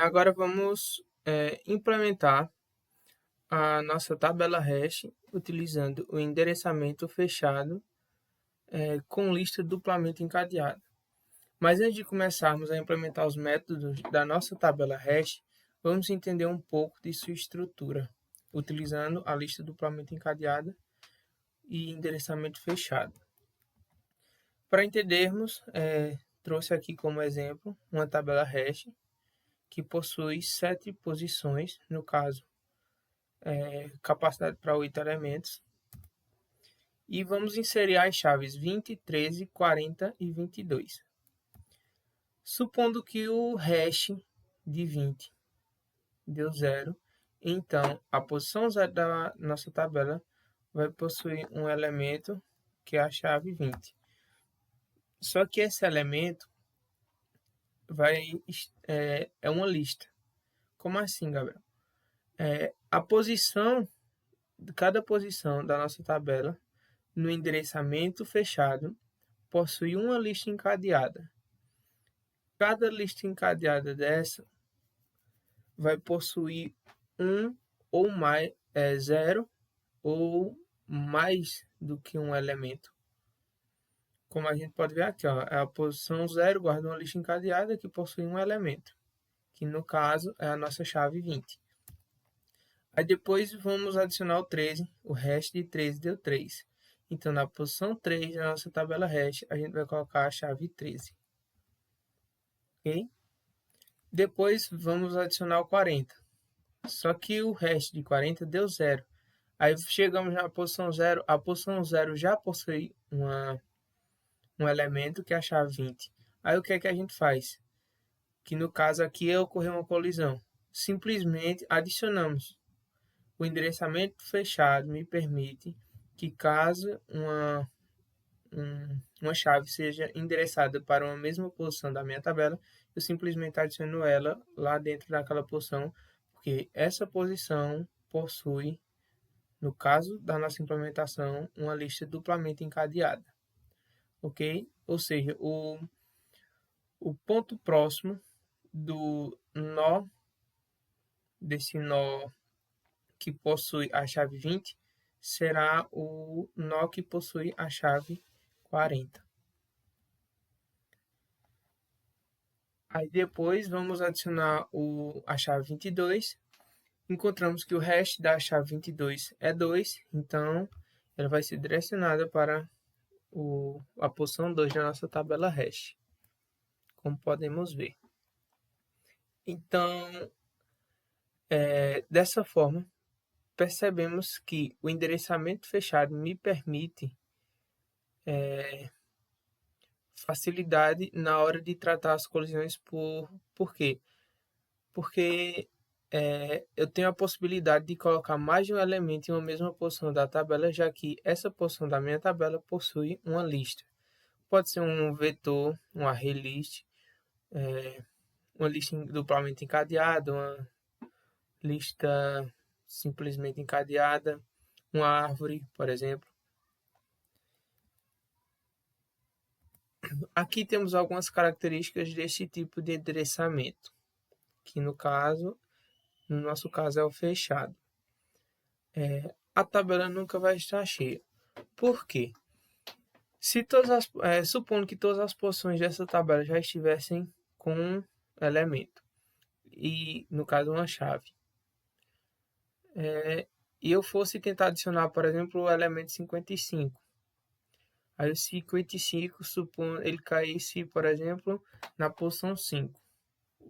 Agora vamos implementar a nossa tabela hash utilizando o endereçamento fechado com lista duplamente encadeada. Mas antes de começarmos a implementar os métodos da nossa tabela hash, vamos entender um pouco de sua estrutura, utilizando a lista duplamente encadeada e endereçamento fechado. Para entendermos, trouxe aqui como exemplo uma tabela hash que possui 7 posições, no caso, capacidade para 8 elementos. E vamos inserir as chaves 20, 13, 40 e 22. Supondo que o hash de 20 deu 0, então a posição 0 da nossa tabela vai possuir um elemento que é a chave 20. Só que esse elemento é uma lista. Como assim, Gabriel? A posição, cada posição da nossa tabela no endereçamento fechado possui uma lista encadeada. Cada lista encadeada dessa vai possuir um ou mais, 0 ou mais do que um elemento. Como a gente pode ver aqui, ó, a posição 0 guarda uma lista encadeada que possui um elemento, que no caso é a nossa chave 20. Aí depois vamos adicionar o 13, o hash de 13 deu 3. Então na posição 3 da nossa tabela hash, a gente vai colocar a chave 13. Ok? Depois vamos adicionar o 40. Só que o hash de 40 deu 0. Aí chegamos na posição 0. A posição 0 já possui um elemento que é a chave 20. Aí o que é que a gente faz? Que no caso aqui ocorreu uma colisão. Simplesmente adicionamos. O endereçamento fechado me permite que caso uma chave seja endereçada para uma mesma posição da minha tabela, eu simplesmente adiciono ela lá dentro daquela posição, porque essa posição possui, no caso da nossa implementação, uma lista duplamente encadeada. Ok? Ou seja, o ponto próximo do nó, desse nó que possui a chave 20, será o nó que possui a chave 40. Aí depois vamos adicionar a chave 22. Encontramos que o hash da chave 22 é 2, então ela vai ser direcionada para a posição 2 da nossa tabela hash, como podemos ver. Então, dessa forma, percebemos que o endereçamento fechado me permite facilidade na hora de tratar as colisões. Por quê? Porque eu tenho a possibilidade de colocar mais de um elemento em uma mesma posição da tabela, já que essa posição da minha tabela possui uma lista. Pode ser um vetor, um array list, uma lista duplamente encadeada, uma lista simplesmente encadeada, uma árvore, por exemplo. Aqui temos algumas características desse tipo de endereçamento, que no nosso caso é o fechado. A tabela nunca vai estar cheia. Por quê? Supondo que todas as posições dessa tabela já estivessem com um elemento, e no caso uma chave, e eu fosse tentar adicionar, por exemplo, o elemento 55. Aí o 55, supondo ele caísse, por exemplo, na posição 5,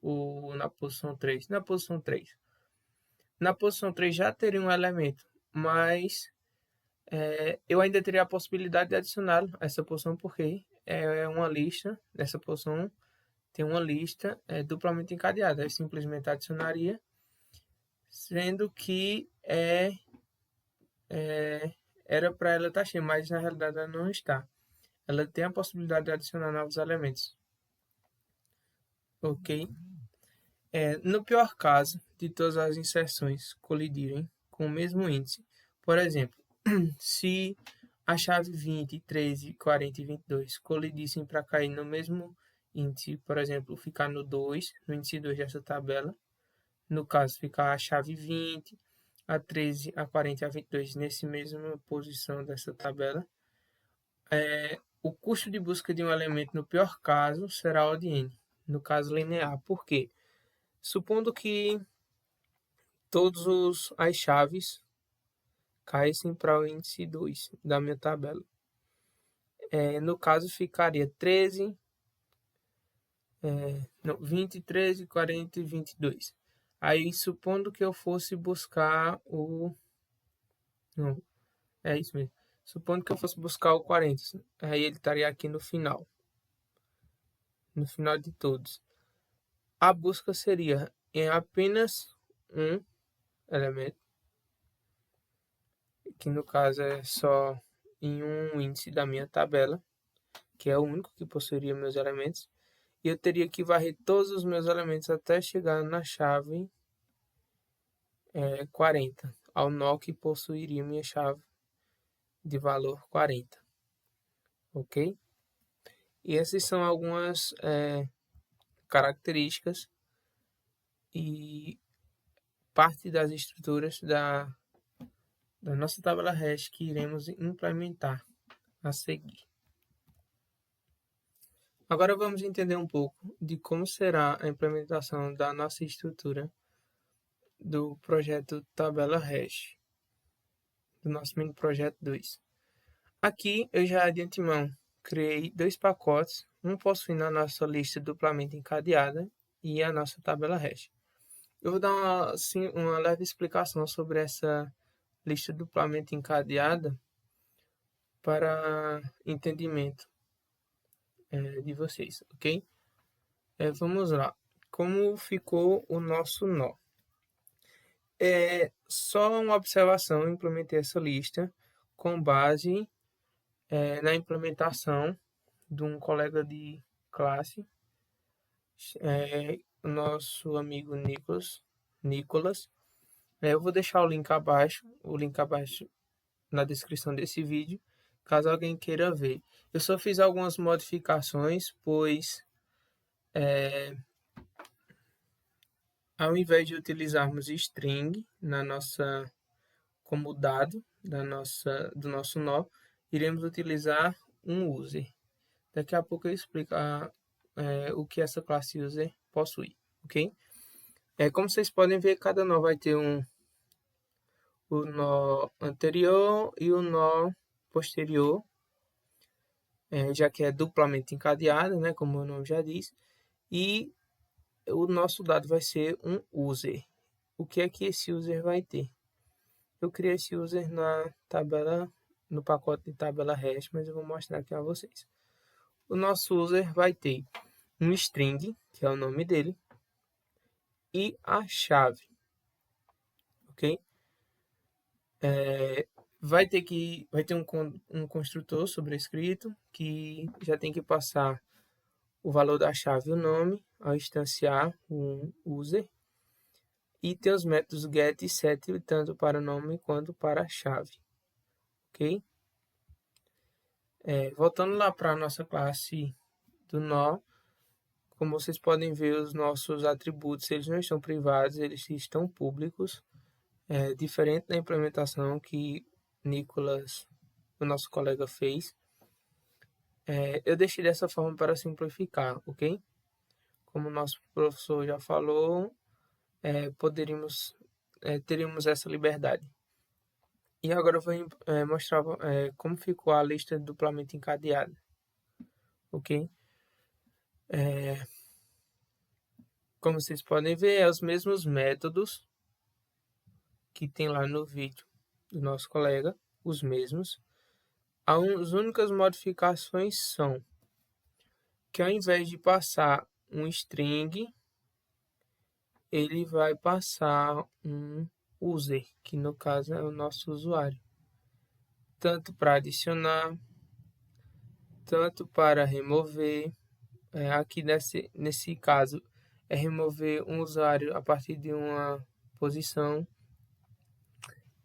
ou na posição 3. Na posição 3. Na posição 3 já teria um elemento, mas eu ainda teria a possibilidade de adicioná-lo a essa posição, porque é uma lista, nessa posição tem uma lista duplamente encadeada. Eu simplesmente adicionaria, sendo que era para ela estar cheia, mas na realidade ela não está. Ela tem a possibilidade de adicionar novos elementos. Ok? No pior caso de todas as inserções colidirem com o mesmo índice, por exemplo, se a chave 20, 13, 40 e 22 colidissem para cair no mesmo índice, por exemplo, ficar no 2, no índice 2 dessa tabela. No caso, ficar a chave 20, a 13, a 40 e a 22 nessa mesma posição dessa tabela. O custo de busca de um elemento, no pior caso, será O de n, no caso linear. Por quê? Supondo que todas as chaves caíssem para o índice 2 da minha tabela. No caso, ficaria 13, 20, 13, 40 e 22. Aí, supondo que eu fosse buscar o... Não, é isso mesmo. Supondo que eu fosse buscar o 40. Aí ele estaria aqui no final. No final de todos. A busca seria em apenas um elemento, que no caso é só em um índice da minha tabela, que é o único que possuiria meus elementos, e eu teria que varrer todos os meus elementos até chegar na chave 40, ao nó que possuiria minha chave de valor 40, ok? E essas são algumas características e parte das estruturas da nossa tabela hash que iremos implementar a seguir. Agora vamos entender um pouco de como será a implementação da nossa estrutura do projeto tabela hash, do nosso mini projeto 2. Aqui eu já de antemão criei 2 pacotes, um possuindo a nossa lista duplamente encadeada e a nossa tabela hash. Eu vou dar uma leve explicação sobre essa lista duplamente encadeada para entendimento de vocês, ok? Vamos lá. Como ficou o nosso nó? Só uma observação, eu implementei essa lista com base na implementação de um colega de classe, o nosso amigo Nicolas. Eu vou deixar o link abaixo na descrição desse vídeo, caso alguém queira ver. Eu só fiz algumas modificações, pois ao invés de utilizarmos string como dado do nosso nó, iremos utilizar um user. Daqui a pouco eu explico o que essa classe user possui, ok? Como vocês podem ver, cada nó vai ter o nó anterior e o nó posterior, já que é duplamente encadeado, né, como o nome já diz, e o nosso dado vai ser um user. O que é que esse user vai ter? Eu criei esse user no pacote de tabela hash, mas eu vou mostrar aqui a vocês. O nosso user vai ter um string, que é o nome dele, e a chave, ok? Vai ter um construtor sobrescrito que já tem que passar o valor da chave e o nome ao instanciar o user. E tem os métodos get e set tanto para o nome quanto para a chave, ok? Voltando lá para a nossa classe do nó, como vocês podem ver, os nossos atributos eles não estão privados, eles estão públicos, diferente da implementação que Nicolas, o nosso colega, fez. Eu deixei dessa forma para simplificar, ok? Como o nosso professor já falou, teríamos essa liberdade. E agora eu vou mostrar como ficou a lista duplamente encadeada, ok? Como vocês podem ver, é os mesmos métodos que tem lá no vídeo do nosso colega, os mesmos. As únicas modificações são que ao invés de passar um string, ele vai passar um user, que no caso é o nosso usuário. Tanto para adicionar, tanto para remover. Aqui nesse caso é remover um usuário a partir de uma posição.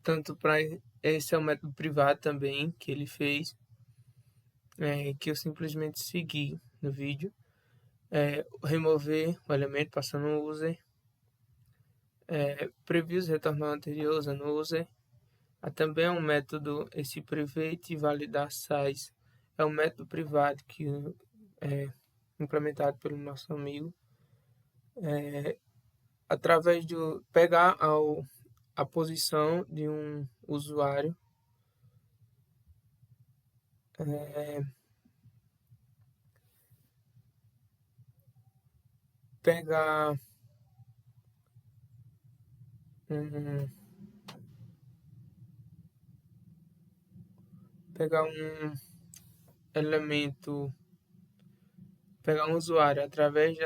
Tanto para esse é um método privado também que ele fez, que eu simplesmente segui no vídeo. remover o elemento passando o user, previews retornar o anterior usando o user. Também é um método, esse private validar size, é um método privado que é implementado pelo nosso amigo, através de pegar a posição de um usuário, pegar um, pegar um elemento, pegar um usuário através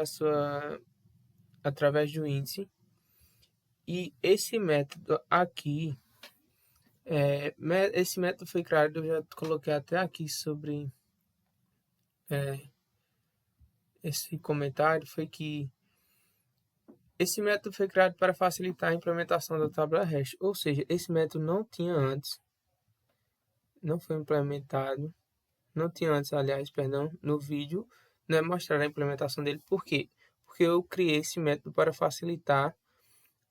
do índice, e esse método aqui, esse método foi criado, eu já coloquei até aqui sobre esse comentário, foi que esse método foi criado para facilitar a implementação da tabela hash, ou seja, esse método não tinha antes, não foi implementado, não tinha antes, aliás, perdão, no vídeo, não é mostrar a implementação dele. Por quê? Porque eu criei esse método para facilitar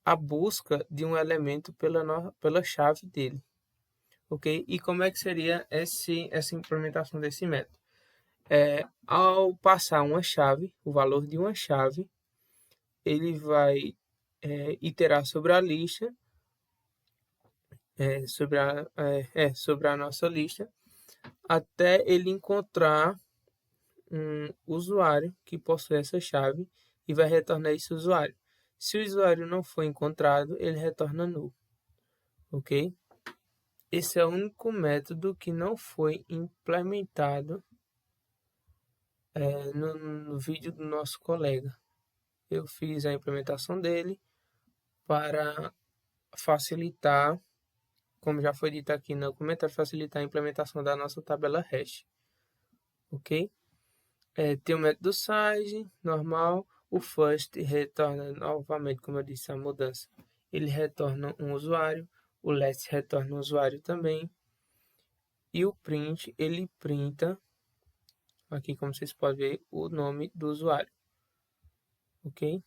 a busca de um elemento pela chave dele, ok? E como é que seria essa implementação desse método? Ao passar uma chave, o valor de uma chave, ele vai iterar sobre a lista, sobre a nossa lista, até ele encontrar um usuário que possui essa chave e vai retornar esse usuário. Se o usuário não for encontrado, ele retorna null, ok? Esse é o único método que não foi implementado no vídeo do nosso colega. Eu fiz a implementação dele para facilitar, como já foi dito aqui no comentário, facilitar a implementação da nossa tabela hash, ok? Tem o método size normal, o first retorna novamente, como eu disse, a mudança. Ele retorna um usuário, o last retorna um usuário também, e o print, ele printa, aqui como vocês podem ver, o nome do usuário, ok?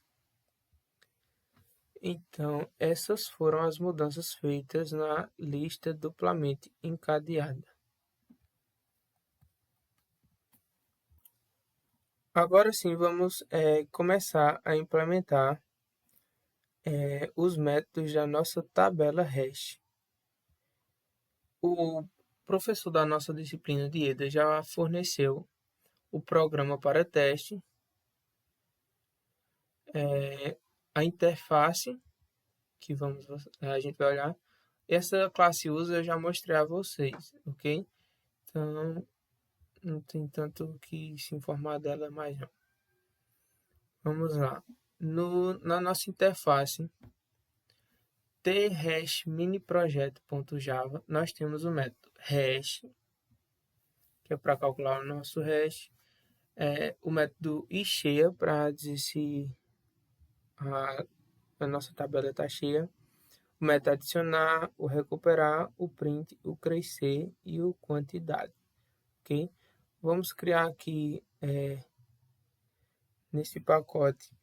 Então, essas foram as mudanças feitas na lista duplamente encadeada. Agora sim, vamos começar a implementar os métodos da nossa tabela hash. O professor da nossa disciplina de EDA já forneceu o programa para teste, a interface, que a gente vai olhar. Essa classe user eu já mostrei a vocês, ok? Então, não tem tanto que se informar dela mais não. Vamos lá. Na nossa interface, t-hash miniprojeto.java, nós temos o método hash, que é para calcular o nosso hash, o método iCheia, para dizer se a nossa tabela está cheia, o método adicionar, o recuperar, o print, o crescer e o quantidade, ok? Vamos criar aqui nesse pacote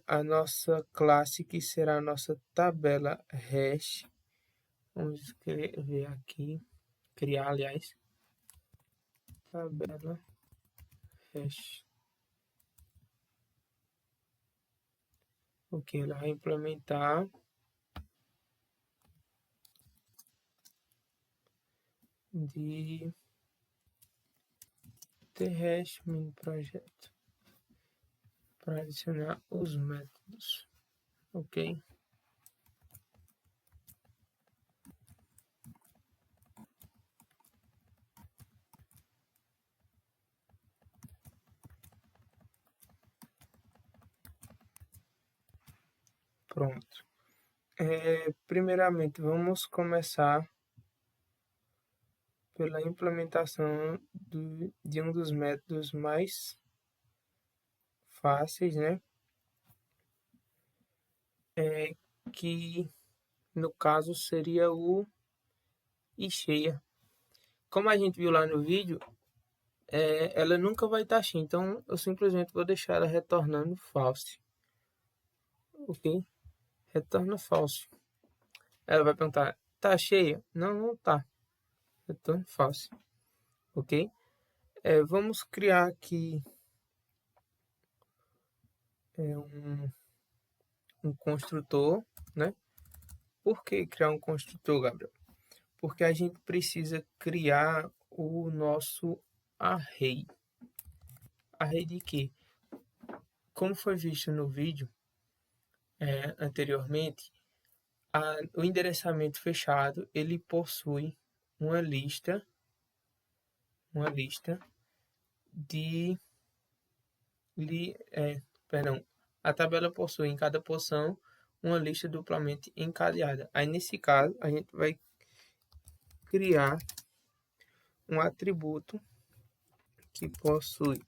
a nossa classe, que será a nossa tabela hash. Vamos escrever aqui, criar, aliás, tabela hash. Ok, ela vai implementar de t-hash min projeto para adicionar os métodos, ok? Pronto. Primeiramente, vamos começar pela implementação de um dos métodos mais fáceis, né? Que no caso seria o iCheia. Como a gente viu lá no vídeo, ela nunca vai estar cheia. Então, eu simplesmente vou deixar ela retornando false. Ok? Retorna false. Ela vai perguntar, tá cheia? Não, não tá. Retorno false. Ok? Vamos criar aqui um construtor, né? Por que criar um construtor, Gabriel? Porque a gente precisa criar o nosso array. Array de quê? Como foi visto no vídeo anteriormente, o endereçamento fechado ele possui uma lista de perdão, a tabela possui em cada posição uma lista duplamente encadeada. Aí nesse caso a gente vai criar um atributo que possui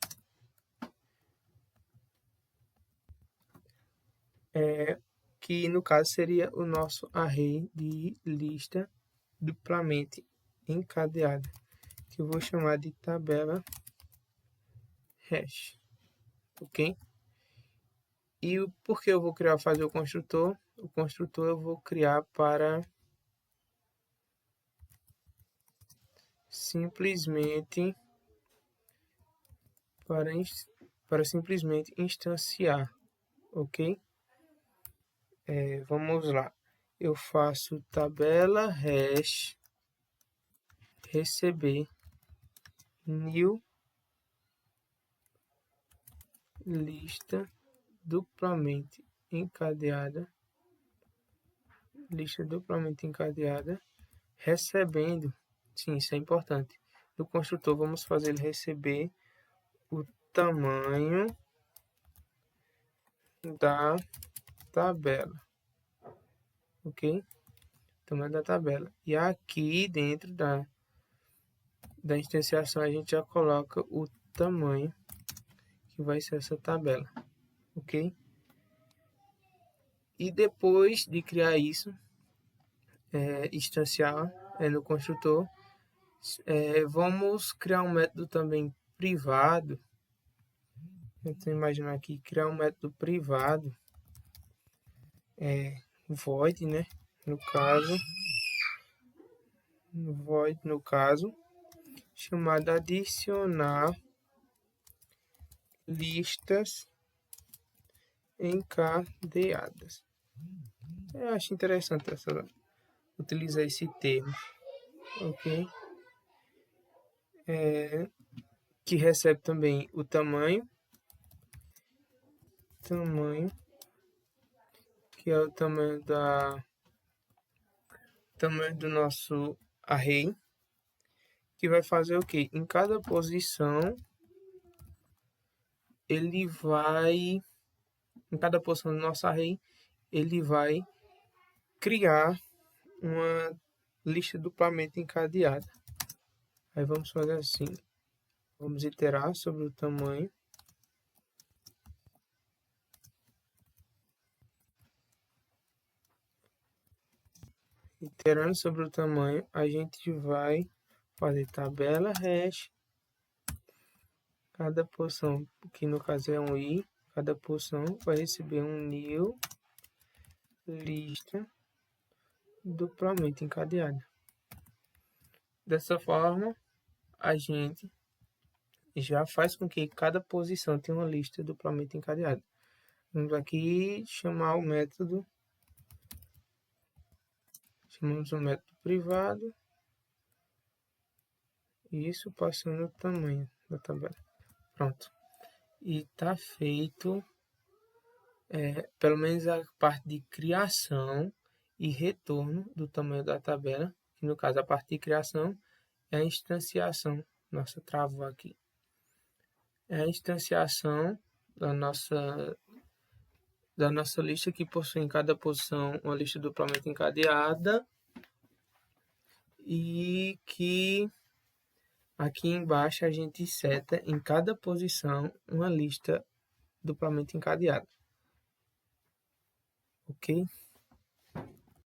que no caso seria o nosso array de lista duplamente encadeada, que eu vou chamar de tabela hash, ok? E o porquê eu vou fazer o construtor? O construtor eu vou criar para simplesmente simplesmente instanciar, ok? Vamos lá. Eu faço tabela hash receber new lista duplamente encadeada, recebendo, sim, isso é importante. Do construtor vamos fazer ele receber o tamanho da tabela, ok? Tamanho da tabela. E aqui dentro da instanciação a gente já coloca o tamanho que vai ser essa tabela, ok? E depois de criar isso, instanciar no construtor, vamos criar um método também privado. Então imaginar aqui criar um método privado, void, né? No caso, chamado adicionar listas encadeadas. Eu acho interessante utilizar esse termo, ok? Que recebe também o tamanho, que é o tamanho do nosso array, que vai fazer o que? Em cada posição em cada posição do nosso array, ele vai criar uma lista duplamente encadeada. Aí vamos fazer assim, vamos iterar sobre o tamanho. Iterando sobre o tamanho, a gente vai fazer tabela hash, cada posição, que no caso é um i, cada posição vai receber um new lista duplamente encadeada. Dessa forma, a gente já faz com que cada posição tenha uma lista duplamente encadeada. Vamos aqui chamar o método, chamamos o método privado, e isso passando o tamanho da tabela. Pronto. E está feito, pelo menos a parte de criação e retorno do tamanho da tabela, que no caso a parte de criação é a instanciação. Nossa, travou aqui. É a instanciação da nossa lista, que possui em cada posição uma lista duplamente encadeada, e que aqui embaixo a gente seta em cada posição uma lista duplamente encadeada, ok?